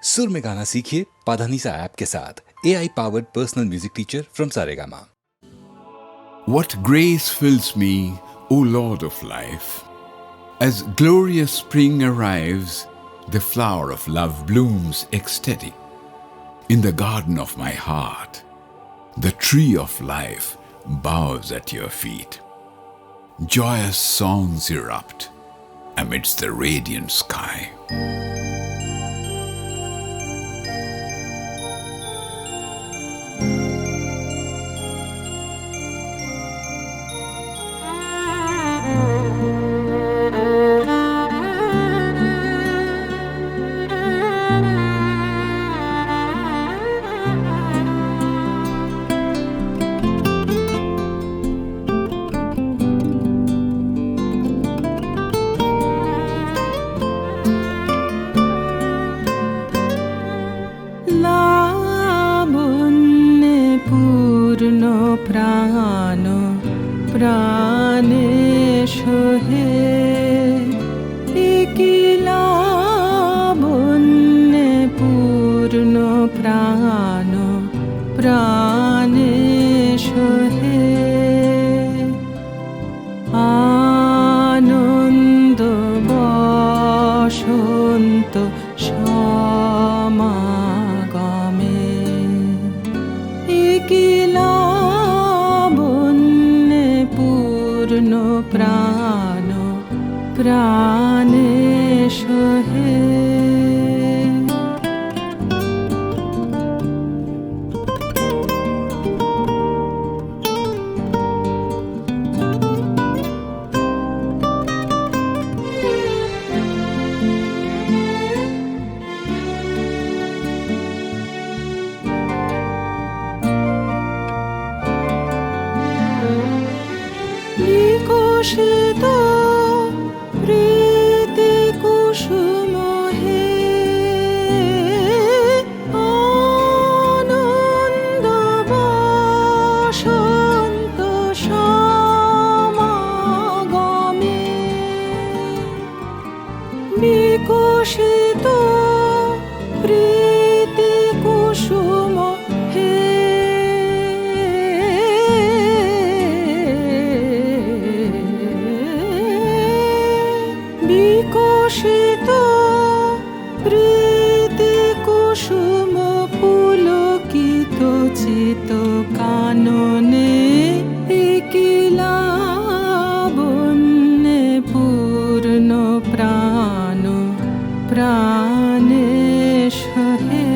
सुर में गाना सीखिए पाधानीसा ऐप के साथ AI powered personal music teacher from Saregama. What grace fills me, O Lord of life! As glorious spring arrives, the flower of love blooms ecstatic. In the garden of my heart, the tree of life bows at your feet. Joyous songs erupt amidst the radiant sky. প্রাণ প্রাণে সোহে একিলা বন্যে পূর্ণ প্রাণ প্রাণে সোহে আনন্দ বসন্ত সমাগমে একিলা প্রাণ প্রাণে সোহে নিকষিত প্রীতি কুসুম হে আনন্দ বসন্ত সমাগমে বিকশিত প্রীতি কুসুম হে বিকশিত প্রীতি কুসুম পুলকিত চিত কাননে একিলা বন্যে পূর্ণ প্রাণ প্রাণে সোহে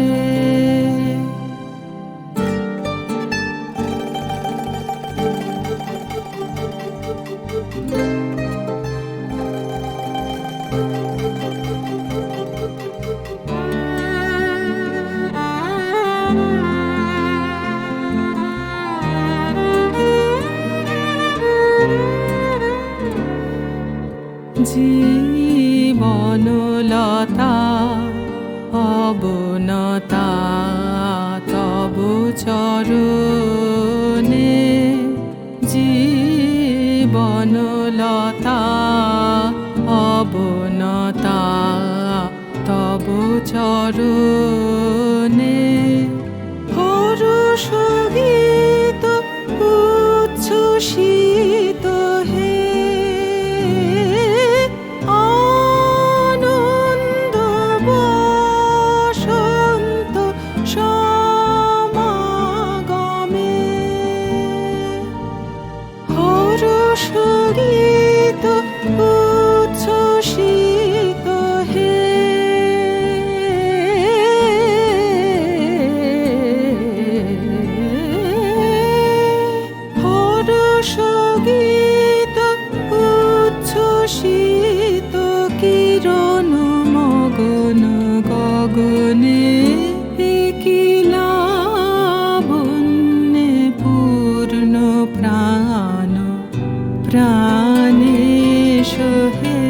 জীবনলতা অবনতা তব চরণে জীবনলতা অবনতা তব চরণে হর্ষ গীত উচ্ছ্বসিত হে আনন্দ বসন্ত সমাগমে হর্ষ গীত উচ্ছ্বসিত হে হর্ষ গীত উচ্ছ্বসিত কিরণ মগন গগনে একিলা বন্যে পূর্ণ প্রাণ প্রাণে সোহে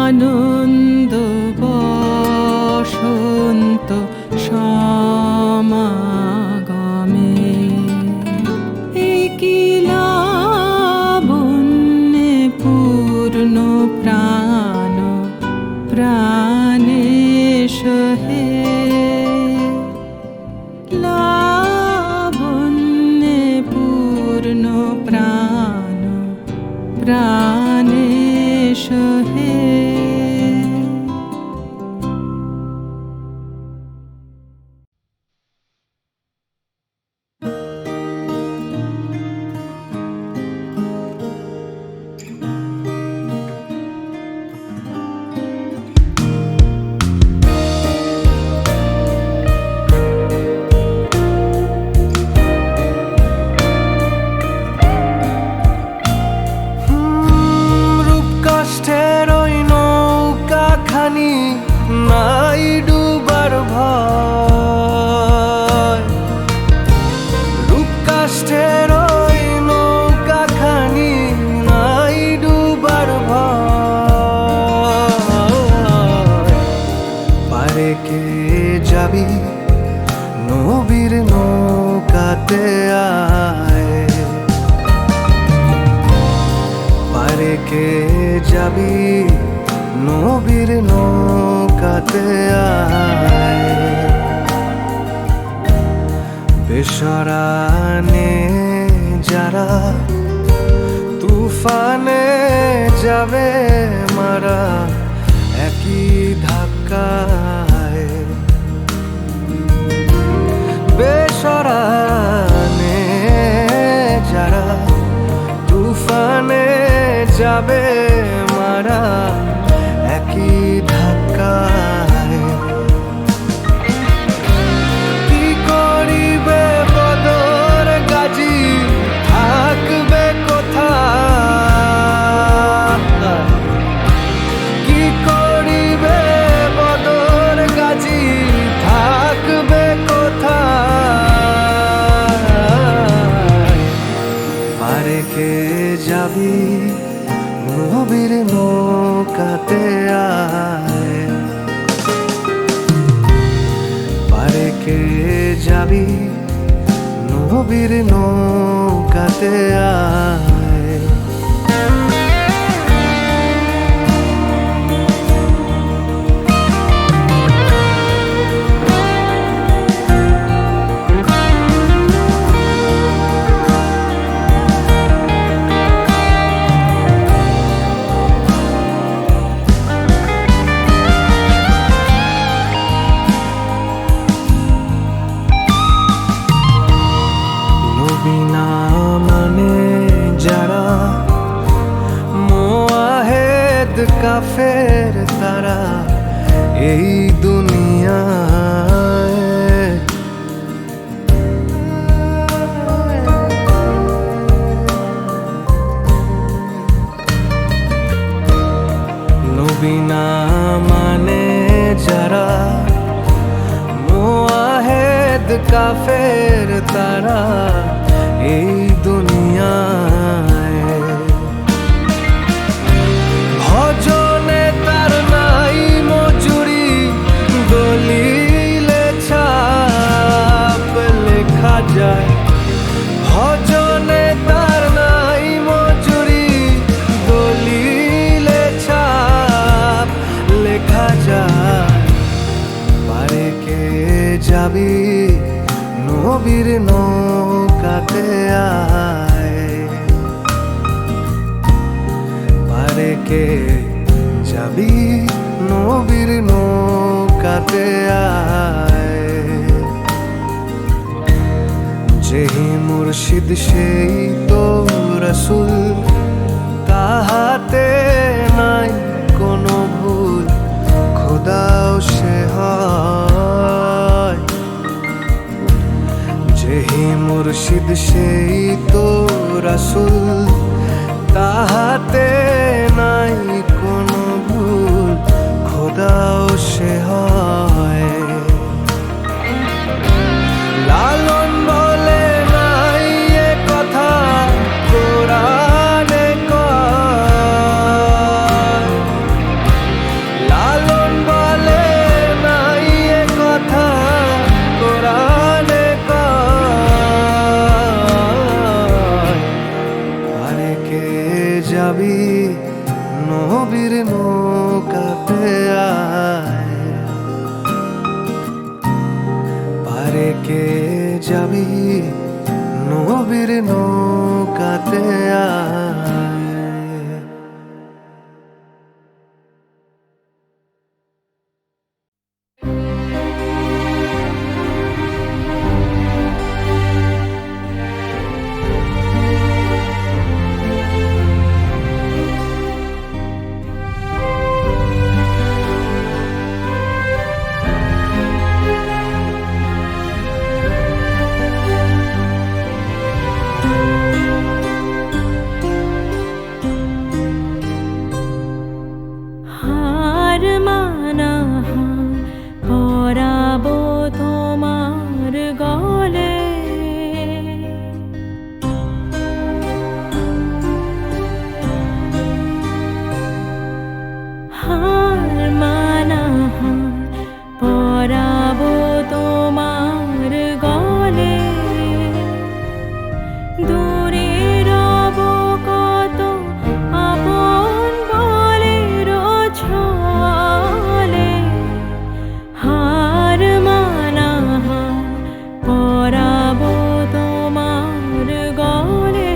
আনন্দ বসন্ত সমাগমে একিলা বন্যে পূর্ণ প্রাণ প্রাণেশ হে লাবণ্যে পূর্ণ প্রাণ প্রাণেশ হে। রূপকাষ্ঠের ওই নৌকাখানি নাই ডুবার ভয়, রূপকাষ্ঠের ওই নৌকাখানি নাই ডুবার ভয়। পারে কে যাবি নবীর নৌকাতে আয়, পারে কে যাবি নবীর নৌকাতে আয়। বেসরানে যারা তুফানে যাবে মারা একই ধাক্কায়, বেসরানে যারা তুফানে যাবে মারা একই ধাক্কায়। কি করিবে বদর গাজী থাকবে কোথায়, কি করিবে বদর গাজী থাকবে কোথায়। পারে কে যাবি নবীর নৌকাতে আয়, পারে কে যাবি নবীর নৌকাতে আয়। নবীনা মানে যারা মোয়াহেদ কাফের তারা এই দুনিয়ায়, নবীনা মানে যারা মোয়াহেদ কাফের তারা এই দুনিয়ায়। ভজনে তার নাই মজুরি দলিলে ছাপ লেখা যায়, ভজনে তার নাই মজুরি দলিলে ছাপ লেখা যায়। পারে কে যাবি নবীর নৌকাতে আয়, পারে কে যাবি নবীর নৌকাতে আয়। যেহি মুর্শিদ সেই তো রসুল, তাহাতে নাই কোনো ভুল খোদাও সে হয়। যেহি মুর্শিদ সেই তো রসুল, তাহাতে নাই কোনো ভুল খোদাও সে হয়। লালন বলে নাই এ কথা কোরআনে কয়, লালন বলে নাই এ কথা কোরআনে কয়। নবীর নৌকাতে আয়। হার মানা পরাবো তোমার গলে, হার মানা পরাবো তোমার গলে, দূরে রব কত আপন বলের ছলে, হার মানা পরাবো তোমার গলে।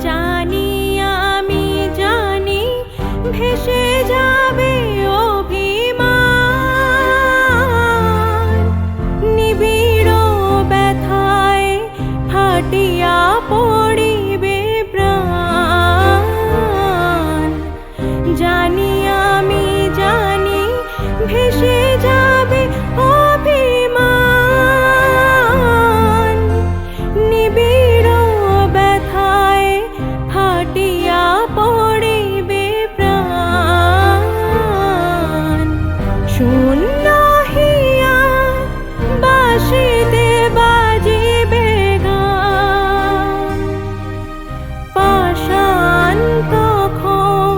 জানি আমি জানি ভেসে যাবে অভিমান, নিবিড় ব্যথায় ফাটিয়া পড়িবে প্রাণ। জানি আমি জানি ভেসে যাবে অভিমান, নিবিড় ব্যথায় ফাটিয়া পড়িবে প্রাণ। শূন্য হিয়া বাঁশিতে বাজিবে গান, পাষাণ তখন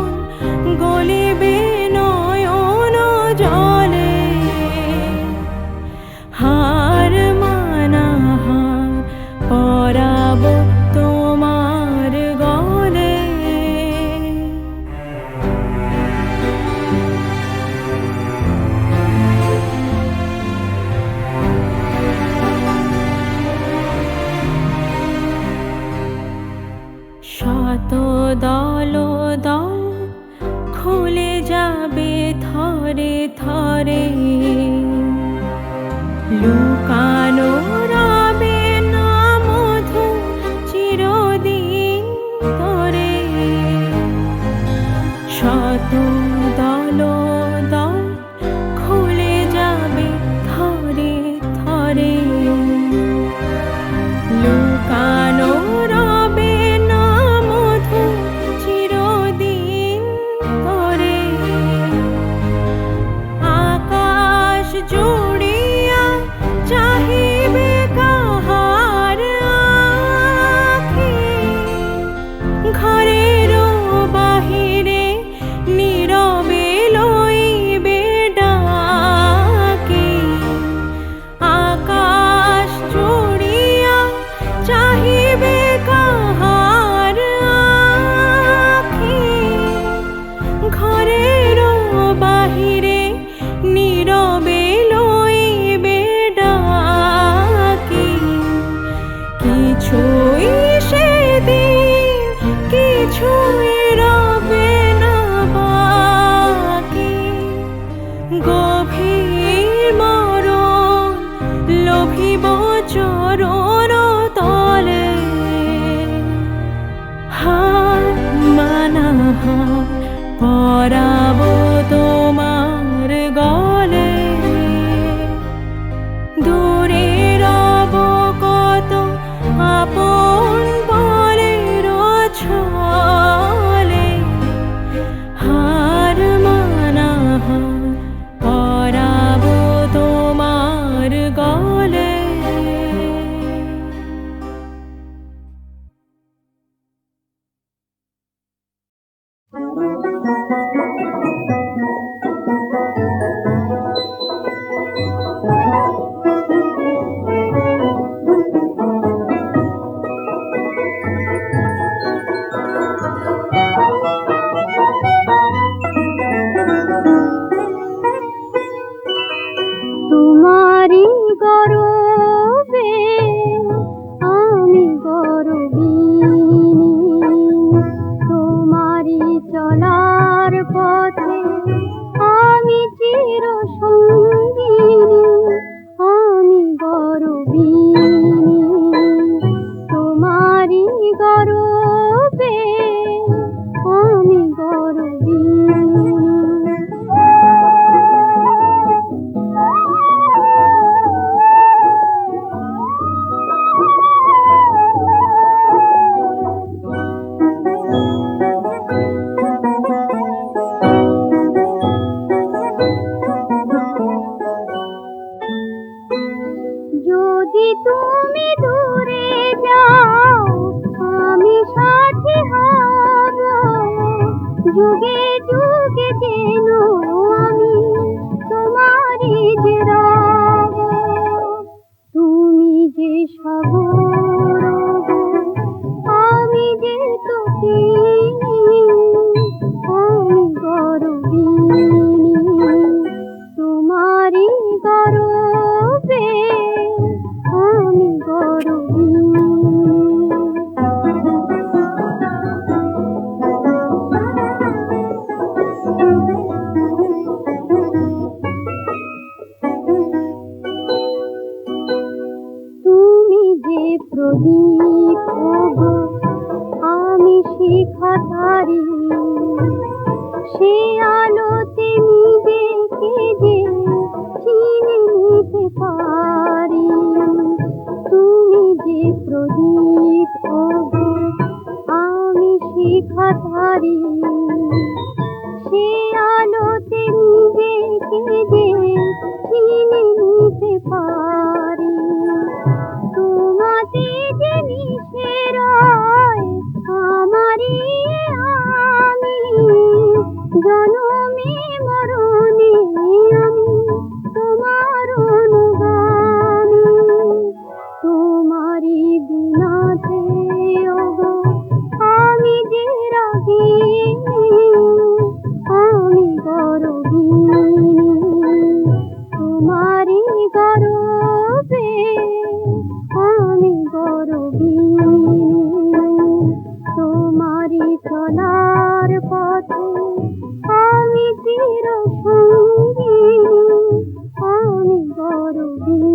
গলিবে নয়ন জলে, হার মানা পরাবো তোমার গলে। শত দল দল খুলে যাবে থরে থরে, লুকানো রবে না মধু চিরদিন ধরে। শত দল দল খুলে যাবে থরে থরে, লুকানো রবে না মধু চিরদিন ধরে। আকাশ জুড়িয়া চাহিবে কাহার আঁখি, ঘরের বাহিরে নীরবে লইবে ডাকি। আকাশ জুড়িয়া চাহিবে কাহার আঁখি, ঘরের বাহিরে নীরবে লইবে ডাকি। কিছুই সেদিন কিছুই রবে না বাকি, গভীর মরণ লোভিব চরণ তলে, হার মানা পরাবো তোমার গলে। দূরে রব কত আপন বলের ছলে, হার মানা পরাবো তোমার গলে। আলোতে নিজেকে যে চিনে নিতে পারি, তুমি যে প্রদীপ ওগো আমি শিখাধারী, সে আলোতে নিজেকে যে চিনে নিতে পারি, তোমাতে যে মিশে রয় আমারই আমি, জনমে মরণে আমি তোমার অনুগামী, তোমারই বিনাতে ওগো আমি যে রাগিনী, আমি গরবিনী, তোমারই গরবে আমি গরবিনী, তোমারই চলার পথে আমি চিরসঙ্গিনী, আমি গরবিনী।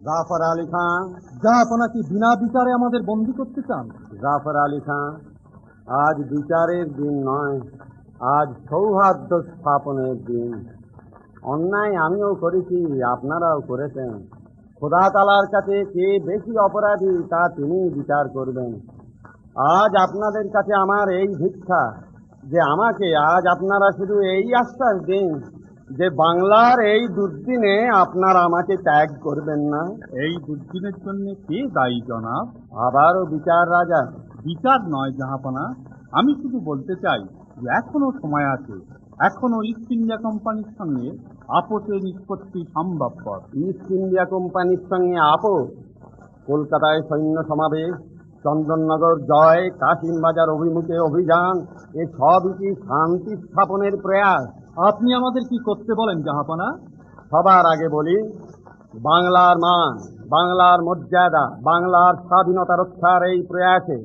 জাফর আলী খান, জাহাপনা কি বিনা বিচারে আমাদের বন্দী করতে চান? জাফর আলী খান, আজ বিচারের দিন নয়, আজ সৌহার্দ্য স্থাপনের দিন। অন্যায় আমিও করেছি, আপনারাও করেছেন। খোদা তাআলার কাছে কে বেশি অপরাধী তা তিনি বিচার করবেন। আজ আপনাদের কাছে আমার এই ভিক্ষা যে আমাকে আজ আপনারা শুধু এই আশ্বাস দিন যে বাংলার এই দুর্দিনে আপনারা আমাকে ত্যাগ করবেন না। এই দুর্দিনের জন্য কে দায়ী জনাব? আবারও বিচার রাজা। বিচার নয় জাহাপনা, আমি শুধু বলতে চাই যে এখনো সময় আছে, এখনো ইস্ট ইন্ডিয়া কোম্পানির সঙ্গে আপোষের নিষ্পত্তি সম্ভবপর। ইস্ট ইন্ডিয়া কোম্পানির সঙ্গে আপোষ? কলকাতায় সৈন্য সমাবেশ, চন্দননগর জয়, কাশিমবাজার অভিমুখে অভিযান, এ সবই কি শান্তি স্থাপনের প্রয়াস? আপনি আমাদের কি করতে বলেন জাহাপনা? সবার আগে বলি, বাংলার মান, বাংলার মর্যাদা, বাংলার স্বাধীনতা রক্ষার এই প্রয়াসে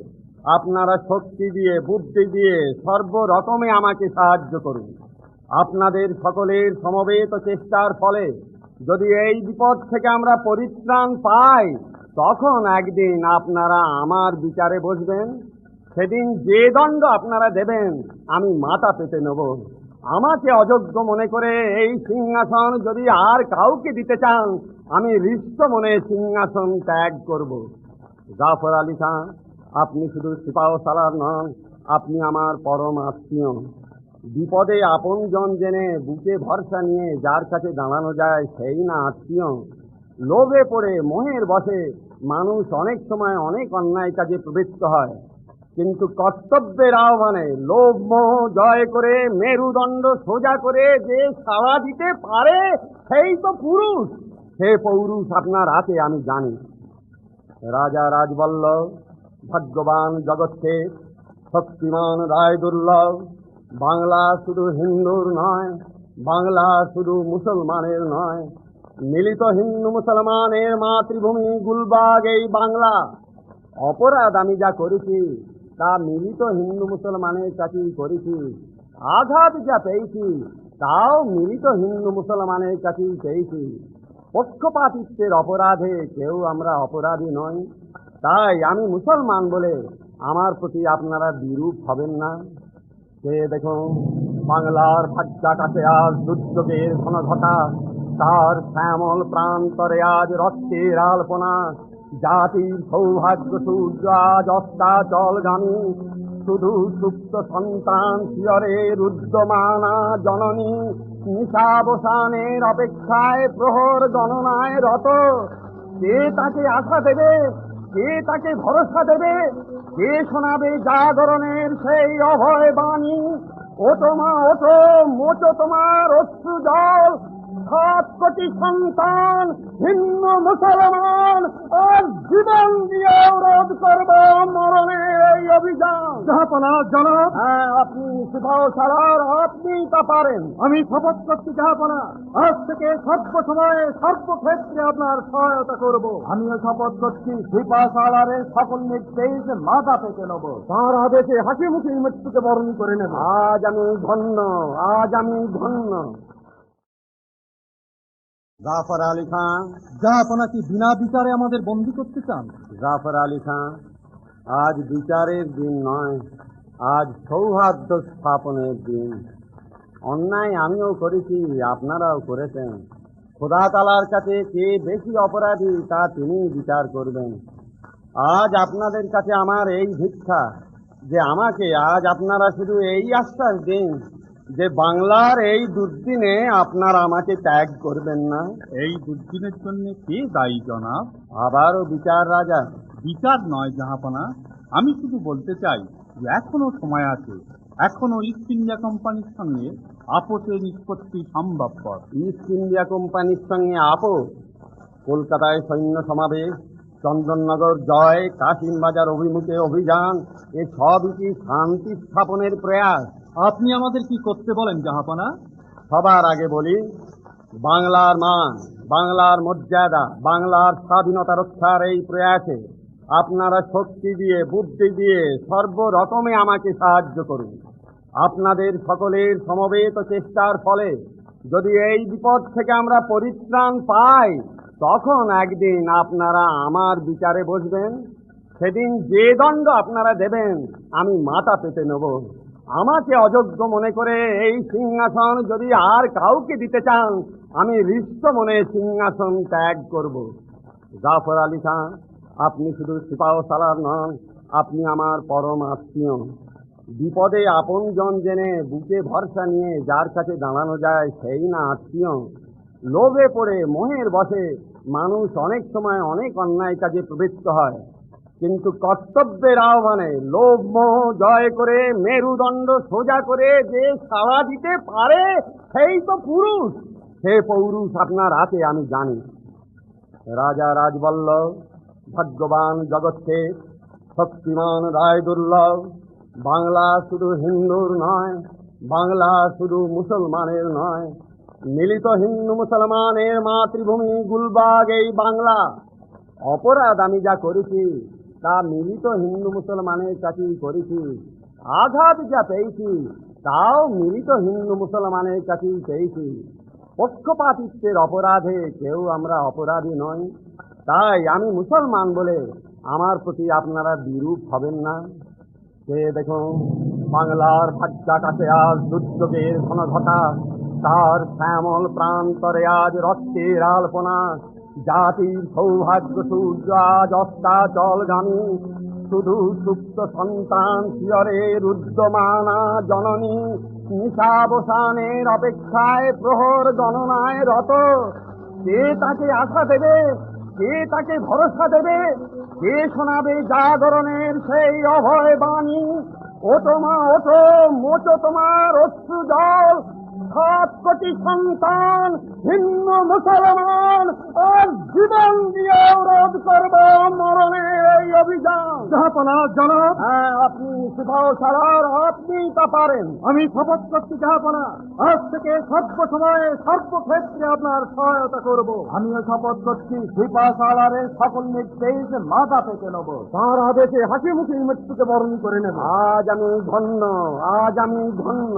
আপনারা শক্তি দিয়ে, বুদ্ধি দিয়ে সর্বরকমে আমাকে সাহায্য করুন। আপনাদের সকলের সমবেত চেষ্টার ফলে যদি এই বিপদ থেকে আমরা পরিত্রাণ পাই, তখন একদিন আপনারা আমার বিচারে বসবেন। সেদিন যে দণ্ড আপনারা দেবেন আমি মাথা পেতে নেব। আমাকে অযোগ্য মনে করে এই সিংহাসন যদি আর কাউকে দিতে চান, আমি হৃষ্ট মনে সিংহাসন ত্যাগ করব। জাফর আলী খান, আপনি শুধু সিপাহসালার নন, আপনি আমার পরম আত্মীয়। বিপদে আপনজন জেনে বুকে ভরসা নিয়ে যার কাছে দাঁড়ানো যায় সেই না আত্মীয়। লোভে পড়ে মোহের বশে মানুষ অনেক সময় অনেক অন্যায় কাজে প্রবৃত্ত হয়, কিন্তু কর্তব্যের আহ্বানে লোভ মোহ জয় করে মেরুদণ্ড সোজা করে যে সাড়া দিতে পারে সেই তো পুরুষ। সে পৌরুষ আপনার হাতে আমি জানি। রাজা রাজবল্লভ, ভাগ্যবান জগৎশেঠ, শক্তিমান রায় দুর্লভ, বাংলা শুধু হিন্দুর নয়, বাংলা শুধু মুসলমানের নয়, মিলিত হিন্দু মুসলমানের মাতৃভূমি গুলবাগ এই বাংলা। অপরাধ আমি যা করেছি তা মিলিত হিন্দু মুসলমানের কাছেই করেছি। আঘাত যা পেয়েছি তাও মিলিত হিন্দু মুসলমানের কাছেই পেয়েছি। পক্ষপাতিত্বের অপরাধে কেউ আমরা অপরাধী নই। তাই আমি মুসলমান বলে আমার প্রতি আপনারা বিরূপ হবেন না। সে দেখুন, বাংলার ভাগ্যাকাশে আজ দুর্যোগের ঘন ঘটা, তার শ্যামল প্রান্তরে আজ রক্তের আলপনা। জাতির সৌভাগ্য সূর্য আজ অস্তাচলগামী, শুধু সুপ্ত সন্তান শিয়রে রুদ্রমানা জননী নিশাবসানের অপেক্ষায় প্রহর গণনায় রত। কে তাকে আশা দেবে, কে তাকে ভরসা দেবে, কে শোনাবে জাগরণের সেই অভয় বাণী? ওঠো মা ওঠো, মোচো তোমার অশ্রু জল। 7 কোটি সন্তান হিন্দু মুসলমান আর জীবন দিয়ে রোধ করবো মরণের এই অভিযান। জাহাপনা জনাব, হ্যাঁ, আপনি সিপাহসালার, আপনি তা পারেন। আমি শপথ করছি জাহাপনা, আজ থেকে সর্বসময়ে সর্বক্ষেত্রে আপনার সহায়তা করব। আমিও শপথ করছি সিপাহসালারের সকল নির্দেশ মাথা পেতে নেব, তার আদেশে হাসি মুখে মৃত্যুকে বরণ করে নেব। আজ আমি ধন্য, আজ আমি ধন্য। জাফর আলী খান, জাহাপনা কি বিনা বিচারে আমাদের বন্দী করতে চান? জাফর আলী খান, আজ বিচারের দিন নয়, আজ সৌহার্দ্য স্থাপনের দিন। অন্যায় আমিও করেছি, আপনারাও করেছেন। খোদা তাআলার কাছে কে বেশি অপরাধী তা তিনি বিচার করবেন। আজ আপনাদের কাছে আমার এই ভিক্ষা যে আমাকে আজ আপনারা শুধু এই আশ্বাস দিন যে বাংলার এই দুর্দিনে আপনারা আমাকে ত্যাগ করবেন না। এই দুর্দিনের জন্য কে দায়ী জনাব? আবারও বিচার রাজা। বিচার নয় জাহাপনা, আমি শুধু বলতে চাই যে এখনো সময় আছে, এখনো ইস্ট ইন্ডিয়া কোম্পানির সঙ্গে আপোষে নিষ্পত্তি সম্ভবপর। ইস্ট ইন্ডিয়া কোম্পানির সঙ্গে আপোষ? কলকাতায় সৈন্য সমাবেশ, চন্দননগর জয়, কাশিমবাজার অভিমুখে অভিযান, এ সবই কি শান্তি স্থাপনের প্রয়াস? আপনি আমাদের কি করতে বলেন জাহাপনা? সবার আগে বলি, বাংলার মান, বাংলার মর্যাদা, বাংলার স্বাধীনতা রক্ষার এই প্রয়াসে আপনারা শক্তি দিয়ে, বুদ্ধি দিয়ে সর্বরকমে আমাকে সাহায্য করুন। আপনাদের সকলের সমবেত চেষ্টার ফলে যদি এই বিপদ থেকে আমরা পরিত্রাণ পাই, তখন একদিন আপনারা আমার বিচারে বসবেন। সেদিন যে দণ্ড আপনারা দেবেন আমি মাথা পেতে নেব। আমাকে অযোগ্য মনে করে এই সিংহাসন যদি আর কাউকে দিতে চান, আমি হৃষ্ট মনে সিংহাসন ত্যাগ করব। জাফর আলী খান, আপনি শুধু সিপাহ সালার নন, আপনি আমার পরম আত্মীয়। বিপদে আপনজন জেনে বুকে ভরসা নিয়ে যার কাছে দাঁড়ানো যায় সেই না আত্মীয়। লোভে পড়ে, মোহের বশে মানুষ অনেক সময় অনেক অন্যায় কাজে প্রবৃত্ত হয়, কিন্তু কর্তব্যের আহ্বানে লোভ মোহ জয় করে মেরুদণ্ড সোজা করে যে সাড়া দিতে পারে সেই তো পুরুষ। সে পৌরুষ আপনার আছে আমি জানি। রাজা রাজবল্লভ, ভাগ্যবান জগৎশেঠ, শক্তিমান রায় দুর্লভ, বাংলা শুধু হিন্দুর নয়, বাংলা শুধু মুসলমানের নয়, মিলিত হিন্দু মুসলমানের মাতৃভূমি গুলবাগ এই বাংলা। অপরাধ আমি যা করেছি তা মিলিত হিন্দু মুসলমানের কাছেই করেছি। আঘাত যা পেয়েছি তাও মিলিত হিন্দু মুসলমানের কাছেই পেয়েছি। পক্ষপাতিত্বের অপরাধে কেউ আমরা অপরাধী নই। তাই আমি মুসলমান বলে আমার প্রতি আপনারা বিরূপ হবেন না। সে দেখুন, বাংলার ভাগ্যাকাশে আজ দুর্যোগের ঘন ঘটা, তার শ্যামল প্রান্তরে আজ রক্তের আলপনা। জাতির সৌভাগ্য সূর্য আজ অস্তাচলগামী, শুধু সুপ্ত সন্তান শিয়রে রুদ্ধমানা জননী নিশাবসানের অপেক্ষায় প্রহর গণনায় রত। কে তাকে আশা দেবে, কে তাকে ভরসা দেবে, কে শোনাবে জাগরণের সেই অভয় বাণী? ওঠো মা ওঠো, মোচো তোমার অশ্রু জল। 7 কোটি সন্তান হিন্দু মুসলমান আর জীবন দিয়ে রোধ করব মরণের এই অভিযান। জাহাপনা জনাব, হ্যাঁ, আপনি সিপাহ সালার, আপনি তা পারেন। আমি শপথ করছি জাহাপনা, আজ থেকে সর্বসময়ে সর্বক্ষেত্রে আপনার সহায়তা করব। আমিও শপথ করছি সিপাহ সালারের সকল নির্দেশ মাথা পেতে নেব। তাঁর আদেশে হাসি মুখে মৃত্যুকে বরণ করে নেব। আজ আমি ধন্য, আজ আমি ধন্য।